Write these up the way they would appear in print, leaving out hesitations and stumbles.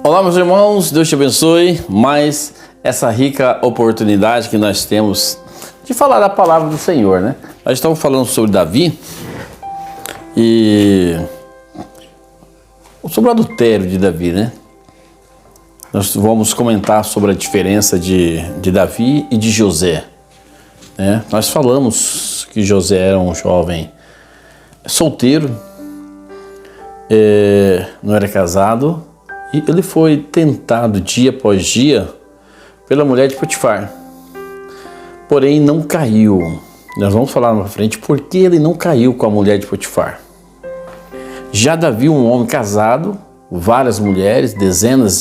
Olá, meus irmãos, Deus te abençoe. Mais essa rica oportunidade que nós temos de falar da palavra do Senhor, né? Nós estamos falando sobre Davi e sobre o adultério de Davi, né? Nós vamos comentar sobre a diferença de Davi e de José, né? Nós falamos que José era um jovem solteiro, não era casado, e ele foi tentado dia após dia pela mulher de Potifar. Porém, não caiu. Nós vamos falar na frente por que ele não caiu com a mulher de Potifar. Já Davi, um homem casado, várias mulheres, dezenas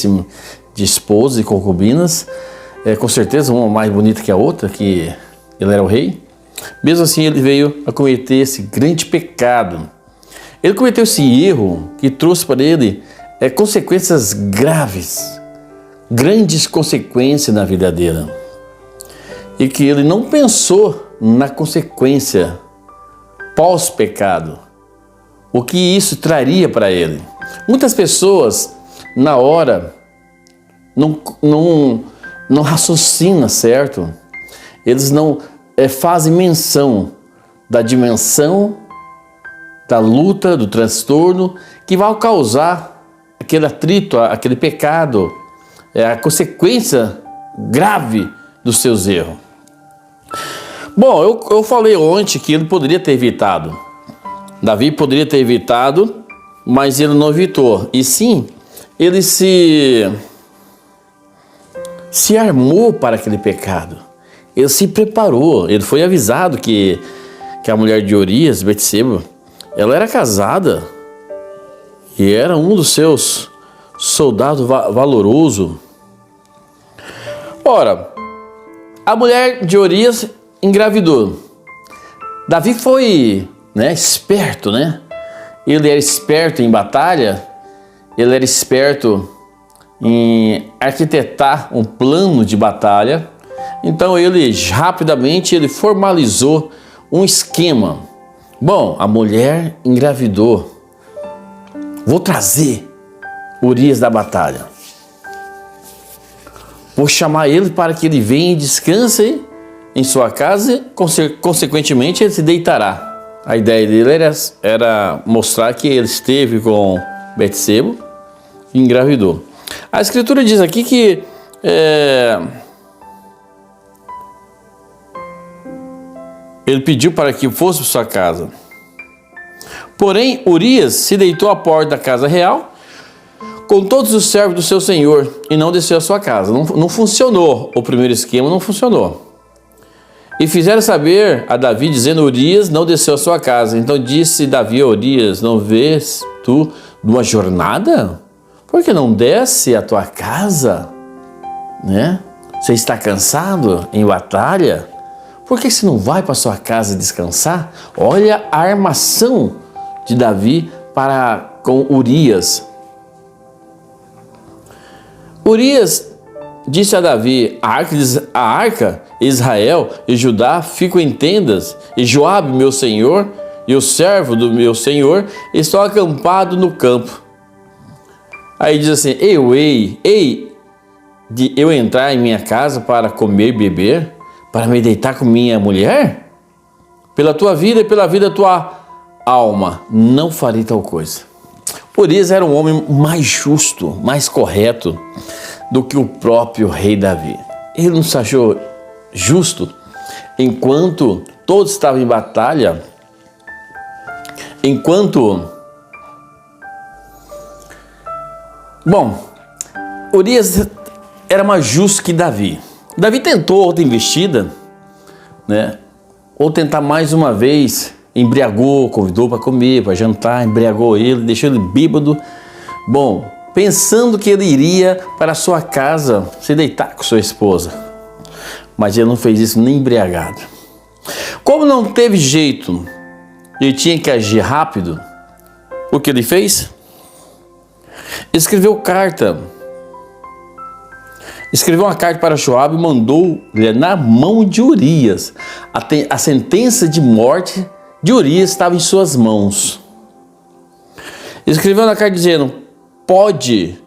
de esposas e concubinas, com certeza uma mais bonita que a outra, que ele era o rei. Mesmo assim, ele veio a cometer esse grande pecado. Ele cometeu esse erro que trouxe para ele consequências graves, grandes consequências na vida dele. E que ele não pensou na consequência pós-pecado, o que isso traria para ele. Muitas pessoas, na hora, não raciocinam, certo? Eles não fazem menção da dimensão da luta, do transtorno que vai causar aquele atrito, aquele pecado, a consequência grave dos seus erros. Bom, eu falei ontem que ele poderia ter evitado. Davi poderia ter evitado, mas ele não evitou. E sim, ele se armou para aquele pecado. Ele se preparou. Ele foi avisado que a mulher de Urias, Betseba, ela era casada e era um dos seus soldados valoroso. Ora, a mulher de Urias engravidou. Davi foi, esperto, né? Ele era esperto em batalha, ele era esperto em arquitetar um plano de batalha. Então ele rapidamente formalizou um esquema. Bom, a mulher engravidou. Vou trazer Urias da batalha. Vou chamar ele para que ele venha e descanse em sua casa e, consequentemente, ele se deitará. A ideia dele era mostrar que ele esteve com Betseba e engravidou. A Escritura diz aqui que ele pediu para que fosse para sua casa. Porém, Urias se deitou à porta da casa real com todos os servos do seu senhor e não desceu à sua casa. Não funcionou. O primeiro esquema não funcionou. E fizeram saber a Davi, dizendo: Urias não desceu à sua casa. Então disse Davi a Urias: não vês tu numa jornada? Por que não desce à tua casa? Você está cansado em batalha? Por que você não vai para sua casa descansar? Olha a armação de Davi com Urias. Urias disse a Davi: a arca, Israel e Judá ficam em tendas, e Joabe, meu senhor, e o servo do meu senhor estão acampados no campo. Aí diz assim: ei de eu entrar em minha casa para comer e beber, para me deitar com minha mulher? Pela tua vida e pela vida da tua alma, não farei tal coisa. Urias era um homem mais justo, mais correto do que o próprio rei Davi. Ele não se achou justo enquanto todos estavam em batalha, Urias era mais justo que Davi. Davi tentou outra investida, ou tentar mais uma vez, embriagou, convidou para comer, para jantar, embriagou ele, deixou ele bêbado. Bom, pensando que ele iria para a sua casa se deitar com sua esposa. Mas ele não fez isso nem embriagado. Como não teve jeito, ele tinha que agir rápido. O que ele fez? Escreveu uma carta para Joabe e mandou-lhe na mão de Urias. A sentença de morte de Urias estava em suas mãos. Escreveu na carta dizendo: ponde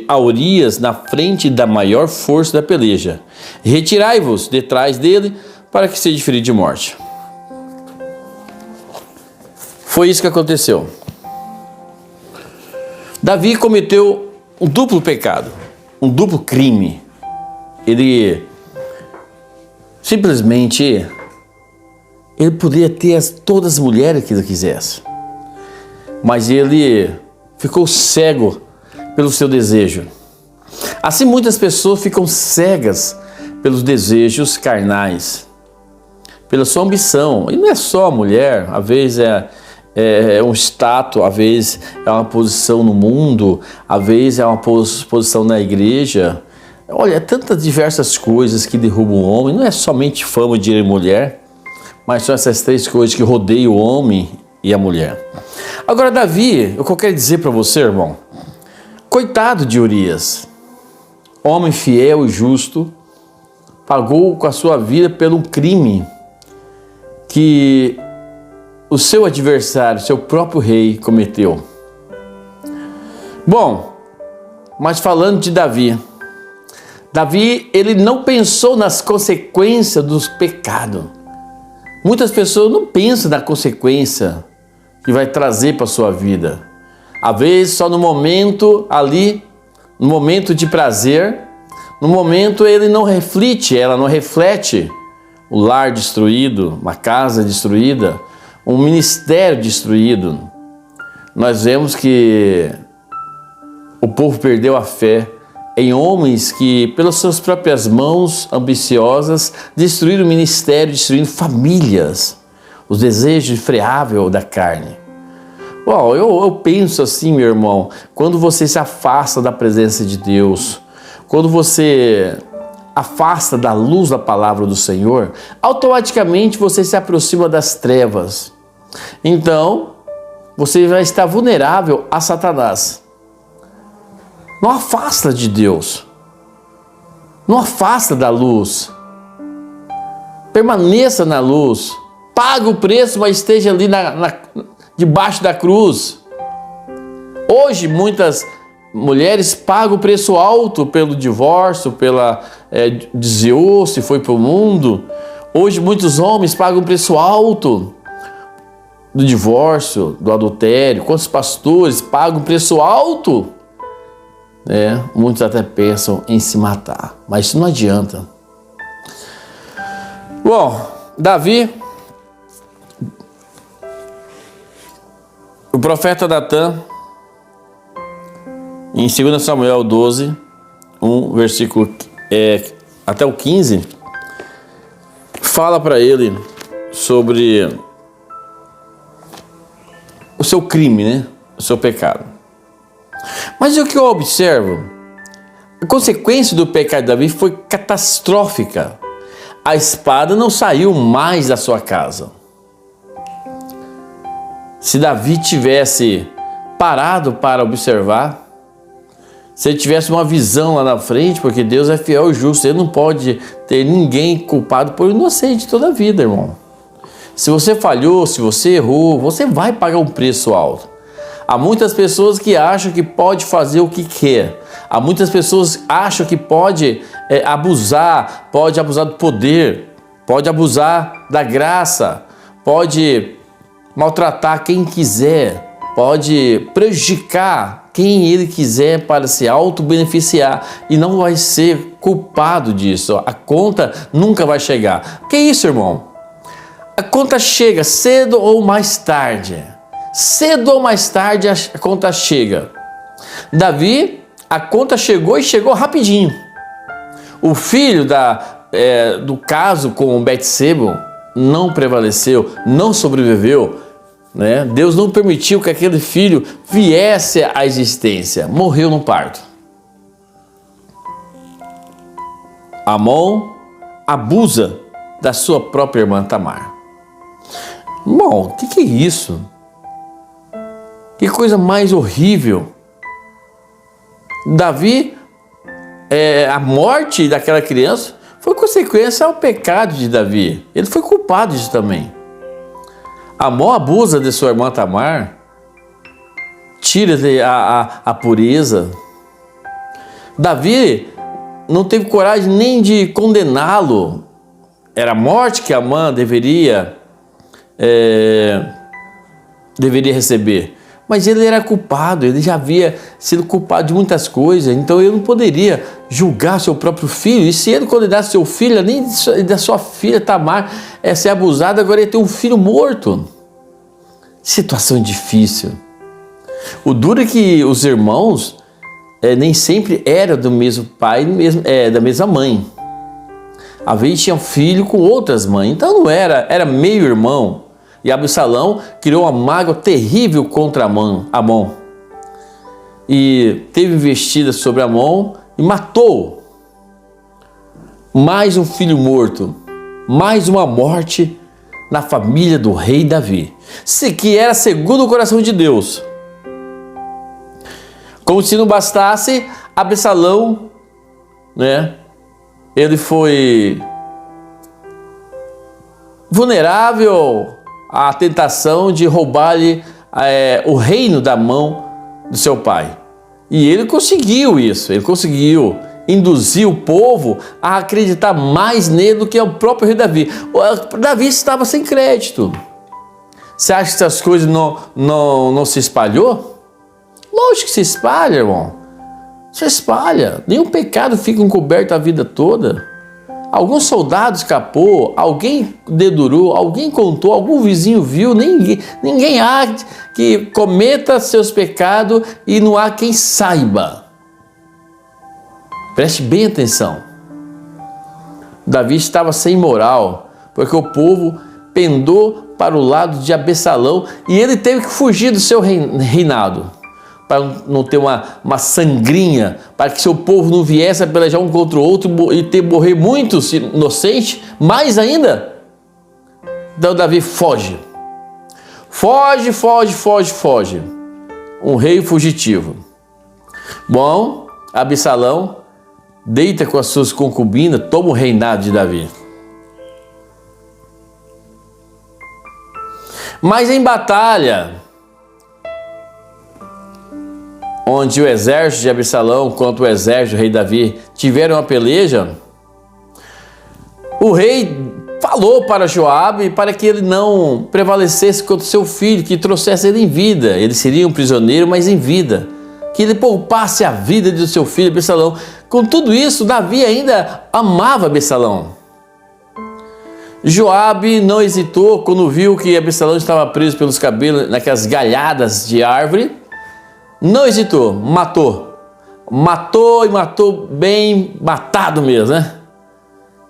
a Urias na frente da maior força da peleja. Retirai-vos detrás dele, para que seja ferido de morte. Foi isso que aconteceu. Davi cometeu um duplo pecado, um duplo crime. Ele simplesmente poderia ter todas as mulheres que ele quisesse, mas ele ficou cego pelo seu desejo. Assim muitas pessoas ficam cegas pelos desejos carnais, pela sua ambição. E não é só a mulher, às vezes é um status, às vezes é uma posição no mundo, às vezes é uma posição na igreja. Olha, tantas diversas coisas que derrubam o homem. Não é somente fama, dinheiro e mulher, mas são essas três coisas que rodeiam o homem e a mulher. Agora, Davi, o que eu quero dizer para você, irmão, coitado de Urias, homem fiel e justo, pagou com a sua vida pelo crime que o seu adversário, seu próprio rei, cometeu. Bom, mas falando de Davi, ele não pensou nas consequências dos pecados. Muitas pessoas não pensam na consequência que vai trazer para a sua vida. Às vezes só no momento ali, no momento de prazer, no momento ela não reflete o lar destruído, uma casa destruída, um ministério destruído. Nós vemos que o povo perdeu a fé em homens que, pelas suas próprias mãos ambiciosas, destruíram o ministério, destruindo famílias, os desejos infreáveis da carne. Bom, eu penso assim, meu irmão, quando você se afasta da presença de Deus, quando você afasta da luz da palavra do Senhor, automaticamente você se aproxima das trevas. Então, você vai estar vulnerável a Satanás. Não afasta de Deus. Não afasta da luz. Permaneça na luz. Paga o preço, mas esteja ali debaixo da cruz. Hoje, muitas mulheres pagam o preço alto pelo divórcio, desviou, se foi para o mundo. Hoje, muitos homens pagam o preço alto do divórcio, do adultério. Quantos pastores pagam o preço alto? Muitos até pensam em se matar, mas isso não adianta. Bom, Davi, o profeta Natan, em 2 Samuel 12, 1, versículo até o 15, fala para ele sobre o seu crime, o seu pecado. Mas o que eu observo, a consequência do pecado de Davi foi catastrófica. A espada não saiu mais da sua casa. Se Davi tivesse parado para observar, se ele tivesse uma visão lá na frente, porque Deus é fiel e justo, ele não pode ter ninguém culpado por inocente toda a vida, irmão. Se você falhou, se você errou, você vai pagar um preço alto. Há muitas pessoas que acham que pode fazer o que quer. Há muitas pessoas que acham que pode abusar do poder, pode abusar da graça, pode maltratar quem quiser, pode prejudicar quem ele quiser para se auto-beneficiar e não vai ser culpado disso. A conta nunca vai chegar. Que isso, irmão? A conta chega cedo ou mais tarde. Cedo ou mais tarde a conta chega. Davi, a conta chegou e chegou rapidinho. O filho do caso com Betseba não prevaleceu, não sobreviveu, né? Deus não permitiu que aquele filho viesse à existência. Morreu no parto. Amon abusa da sua própria irmã Tamar. Irmão, o que é isso? Que coisa mais horrível. Davi, a morte daquela criança foi consequência ao pecado de Davi. Ele foi culpado disso também. Amon abusa de sua irmã Tamar, tira a pureza. Davi não teve coragem nem de condená-lo. Era a morte que Amã deveria receber. Mas ele era culpado, ele já havia sido culpado de muitas coisas, então ele não poderia julgar seu próprio filho. E se ele condenasse seu filho, nem da sua filha Tamar ser abusada, agora ia ter um filho morto. Situação difícil. O duro é que os irmãos nem sempre eram do mesmo pai, da mesma mãe. Às vezes tinha filho com outras mães, então não era meio irmão. E Absalão criou uma mágoa terrível contra Amon. E teve investida sobre Amon e matou. Mais um filho morto. Mais uma morte na família do rei Davi. Que era segundo o coração de Deus. Como se não bastasse, Absalão, ele foi vulnerável à tentação de roubar-lhe o reino da mão do seu pai. E ele conseguiu isso, ele conseguiu induzir o povo a acreditar mais nele do que o próprio rei Davi. Davi estava sem crédito. Você acha que essas coisas não se espalhou? Lógico que se espalha, irmão. Se espalha. Nenhum pecado fica encoberto a vida toda. Algum soldado escapou, alguém dedurou, alguém contou, algum vizinho viu, ninguém há que cometa seus pecados e não há quem saiba. Preste bem atenção. Davi estava sem moral, porque o povo pendou para o lado de Absalão e ele teve que fugir do seu reinado, para não ter uma sangrinha, para que seu povo não viesse a pelejar um contra o outro e morrer muitos inocentes, mais ainda. Então Davi foge. Foge. Um rei fugitivo. Bom, Absalão deita com as suas concubinas, toma o reinado de Davi. Mas em batalha, onde o exército de Absalão contra o exército do rei Davi tiveram uma peleja, o rei falou para Joabe para que ele não prevalecesse contra seu filho, que trouxesse ele em vida. Ele seria um prisioneiro, mas em vida. Que ele poupasse a vida de seu filho Absalão. Com tudo isso, Davi ainda amava Absalão. Joabe não hesitou quando viu que Absalão estava preso pelos cabelos naquelas galhadas de árvore. Não hesitou, matou e matou bem matado mesmo, né?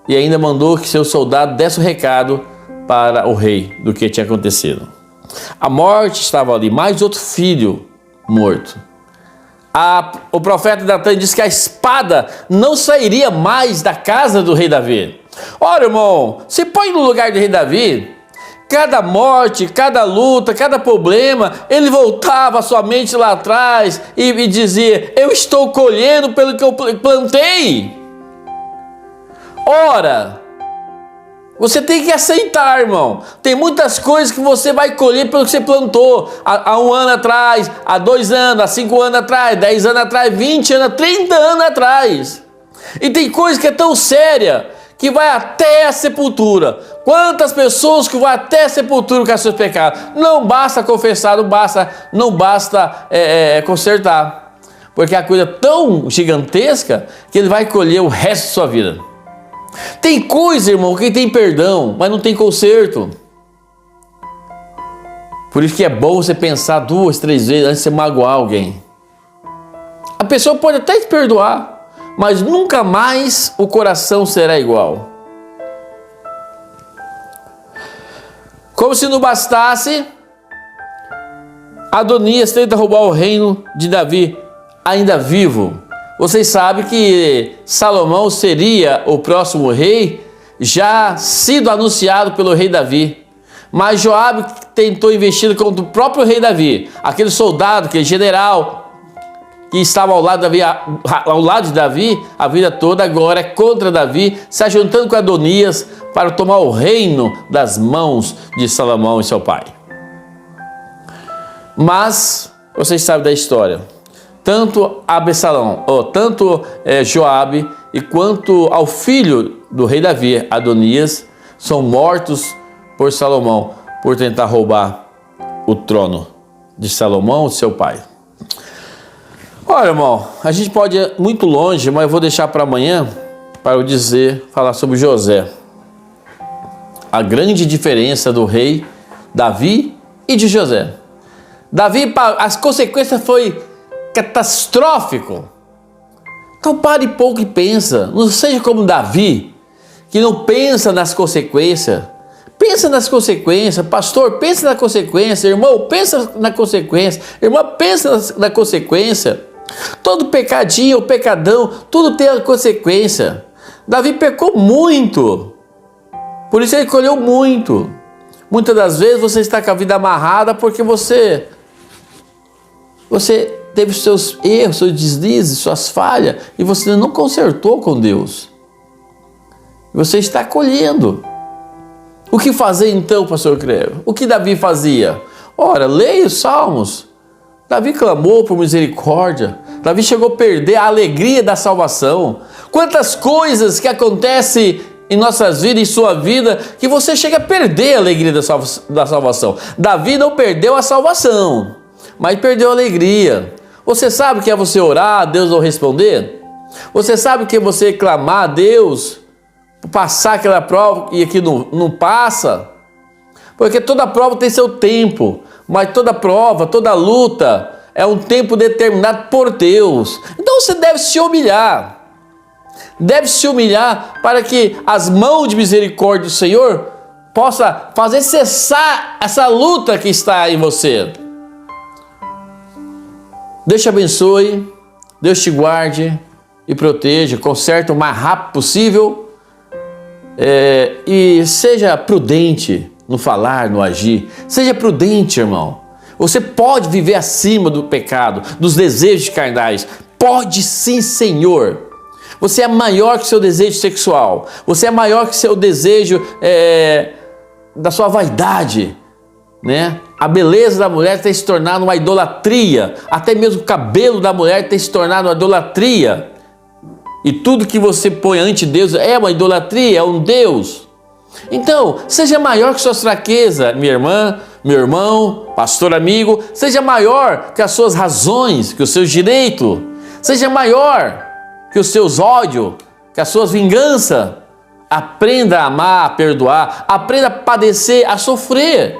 E ainda mandou que seu soldado desse o recado para o rei do que tinha acontecido. A morte estava ali, mais outro filho morto. O profeta Natan disse que a espada não sairia mais da casa do rei Davi. Ora, irmão, se põe no lugar do rei Davi. Cada morte, cada luta, cada problema, ele voltava somente lá atrás e dizia: eu estou colhendo pelo que eu plantei. Ora, você tem que aceitar, irmão. Tem muitas coisas que você vai colher pelo que você plantou há 1 ano atrás, há 2 anos, há 5 anos atrás, 10 anos atrás, 20 anos, 30 anos atrás. E tem coisa que é tão séria que vai até a sepultura. Quantas pessoas que vão até a sepultura com seus pecados? Não basta confessar, não basta consertar. Porque é a coisa tão gigantesca que ele vai colher o resto da sua vida. Tem coisa, irmão, que tem perdão, mas não tem conserto. Por isso que é bom você pensar 2, 3 vezes antes de você magoar alguém. A pessoa pode até te perdoar, mas nunca mais o coração será igual. Como se não bastasse, Adonias tenta roubar o reino de Davi ainda vivo. Vocês sabem que Salomão seria o próximo rei, já sido anunciado pelo rei Davi. Mas Joabe tentou investir contra o próprio rei Davi. Aquele soldado, aquele general que estava ao lado de Davi a vida toda, agora é contra Davi, se ajuntando com Adonias para tomar o reino das mãos de Salomão e seu pai. Mas vocês sabem da história. tanto Absalão, tanto Joabe e quanto ao filho do rei Davi, Adonias, são mortos por Salomão, por tentar roubar o trono de Salomão, seu pai. Olha, irmão, a gente pode ir muito longe, mas eu vou deixar para amanhã para eu falar sobre José. A grande diferença do rei Davi e de José. Davi, as consequências foi catastrófico. Então pare pouco e pensa. Não seja como Davi, que não pensa nas consequências. Pensa nas consequências. Pastor, pensa na consequência. Irmão, pensa na consequência. Irmã, pensa na consequência. Todo pecadinho, pecadão, tudo tem a consequência. Davi pecou muito. Por isso ele colheu muito. Muitas das vezes você está com a vida amarrada porque você teve seus erros, seus deslizes, suas falhas, e você não consertou com Deus. Você está colhendo. O que fazer então, pastor Creve? O que Davi fazia? Ora, leia os Salmos. Davi clamou por misericórdia. Davi chegou a perder a alegria da salvação. Quantas coisas que acontecem em nossas vidas, em sua vida, que você chega a perder a alegria da salvação. Davi não perdeu a salvação, mas perdeu a alegria. Você sabe que é você orar, Deus não responder? Você sabe que é você clamar a Deus, passar aquela prova e aqui não passa? Porque toda prova tem seu tempo, mas toda prova, toda luta é um tempo determinado por Deus. Então você deve se humilhar. Deve se humilhar para que as mãos de misericórdia do Senhor possa fazer cessar essa luta que está em você. Deus te abençoe, Deus te guarde e proteja, conserte o mais rápido possível e seja prudente no falar, no agir. Seja prudente, irmão. Você pode viver acima do pecado, dos desejos carnais. Pode sim, Senhor. Você é maior que seu desejo sexual. Você é maior que seu desejo da sua vaidade, né? A beleza da mulher tem se tornado uma idolatria. Até mesmo o cabelo da mulher tem se tornado uma idolatria. E tudo que você põe ante Deus é uma idolatria, é um Deus. Então, seja maior que suas fraquezas, minha irmã, meu irmão, pastor amigo. Seja maior que as suas razões, que os seus direitos. Seja maior que os seus ódios, que as suas vinganças. Aprenda a amar, a perdoar. Aprenda a padecer, a sofrer.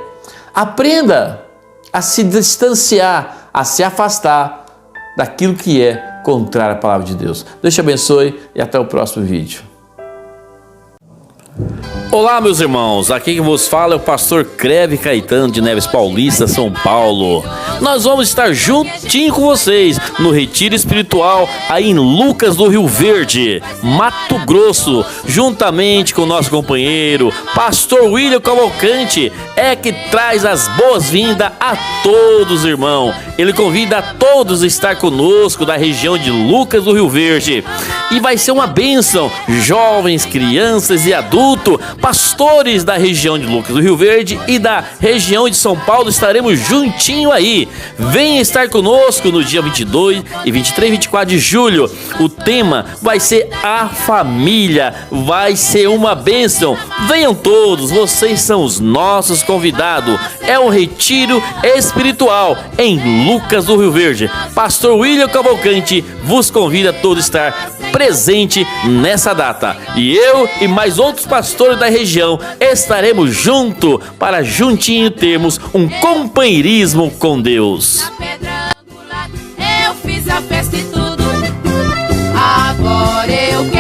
Aprenda a se distanciar, a se afastar daquilo que é contrário à palavra de Deus. Deus te abençoe e até o próximo vídeo. Olá, meus irmãos, aqui quem vos fala é o pastor Creve Caetano de Neves Paulista, São Paulo. Nós vamos estar juntinho com vocês no Retiro Espiritual aí em Lucas do Rio Verde, Mato Grosso, juntamente com o nosso companheiro, pastor William Cavalcante, que traz as boas-vindas a todos, irmão. Ele convida a todos a estar conosco da região de Lucas do Rio Verde. E vai ser uma bênção, jovens, crianças e adultos, pastores da região de Lucas do Rio Verde e da região de São Paulo, estaremos juntinho aí. Venha estar conosco no dia 22 e 23 e 24 de julho. O tema vai ser a família, vai ser uma bênção. Venham todos, vocês são os nossos convidados. É um retiro espiritual em Lucas do Rio Verde. Pastor William Cavalcante vos convida a todos a estar presente nessa data. E eu e mais outros pastores da região estaremos juntos para juntinho termos um companheirismo com Deus. Eu fiz a festa e tudo, agora eu quero.